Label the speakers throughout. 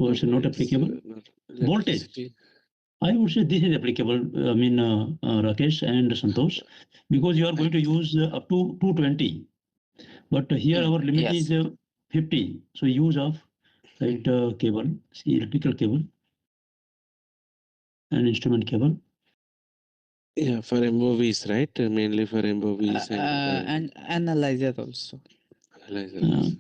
Speaker 1: So it's not applicable. Voltage. I would say this is applicable. I mean, Rakesh and Santosh, because you are going to use up to 220, but here our limit is 50. So use of right cable, see electrical cable and instrument cable.
Speaker 2: Yeah, for MOVs, right? Mainly for MOVs
Speaker 3: and analyzer also.
Speaker 2: Analyzers.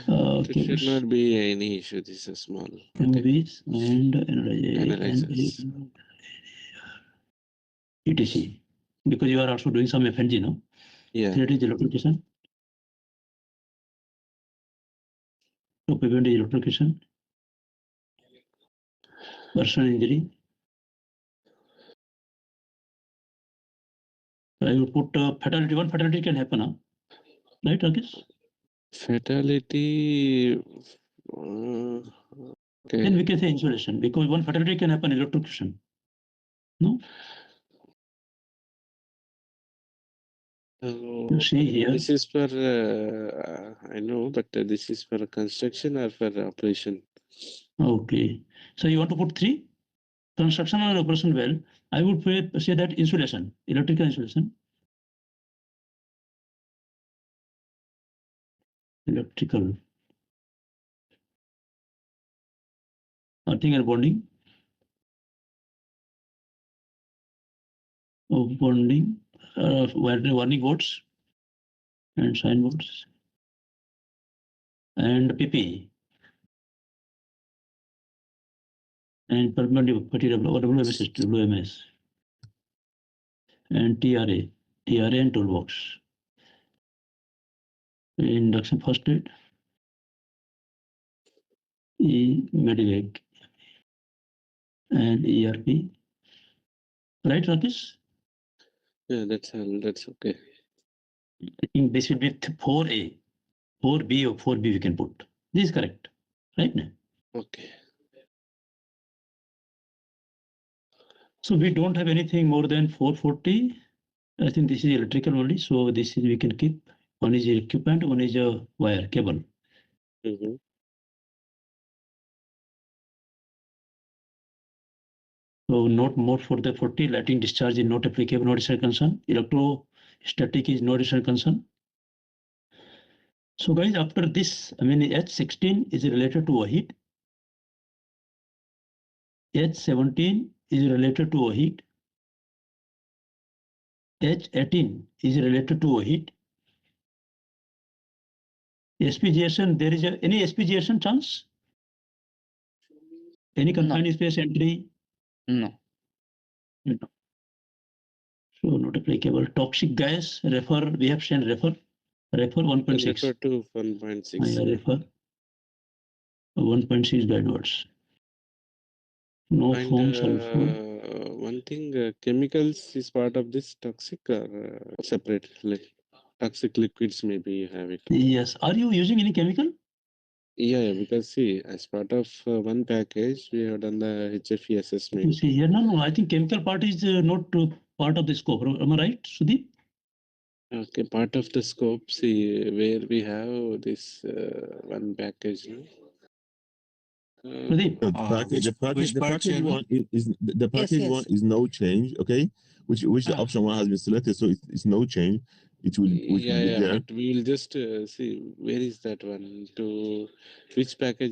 Speaker 2: It should not be any issue. This is small.
Speaker 1: MOVs and
Speaker 2: Analyzers.
Speaker 1: ETC, because you are also doing some FNG, no?
Speaker 2: Yeah.
Speaker 1: That is the electrification. To prevent the electrocution, personal injury. I would put fatality. One fatality can happen, huh? Right, Rakesh?
Speaker 2: Fatality.
Speaker 1: Then we can say insulation, because one fatality can happen electrocution. No? You see here.
Speaker 2: This is for, I know, but this is for construction or for operation?
Speaker 1: Okay. So you want to put 3? Construction or operation well. I would say that insulation, electrical insulation. Electrical. Earthing and bonding. Bonding. Warning boards and signboards. And PPE. And permanent WMS. And TRA and toolbox. Induction first aid. Medivac and ERP. Right, Rakesh?
Speaker 2: Yeah, that's okay.
Speaker 1: I think this should be 4A. 4B or 4B we can put. This is correct. Right now.
Speaker 2: Okay.
Speaker 1: So we don't have anything more than 440. I think this is electrical only. So this is we can keep. One is equipment, one is a wire cable. So not more for the 40. Lighting discharge is not applicable, not a concern. Electrostatic is not a concern. So guys, after this, I mean H16 is related to a heat. H17 is related to a heat. H18 is related to a heat. SPGSN, there is any SPGSN chance? Any confined space entry?
Speaker 3: No.
Speaker 1: No. So not applicable. Toxic gas, refer, we have sent refer 1.6.
Speaker 2: Refer to 1.6.
Speaker 1: Refer 1.6 downwards. No foam sulfur.
Speaker 2: One thing, chemicals is part of this toxic or separate? Like toxic liquids, maybe you have it.
Speaker 1: Yes. Are you using any chemical?
Speaker 2: Yeah, because see, as part of one package, we have done the HFE assessment.
Speaker 1: You see here, no. I think chemical part is not part of the scope. Am I right, Sudeep?
Speaker 2: Okay, part of the scope. See where we have this one package. No?
Speaker 1: Sudeep.
Speaker 4: The package one is no change. Okay, which the option one has been selected, so it's no change. It will
Speaker 2: but we'll just see where is that one to which package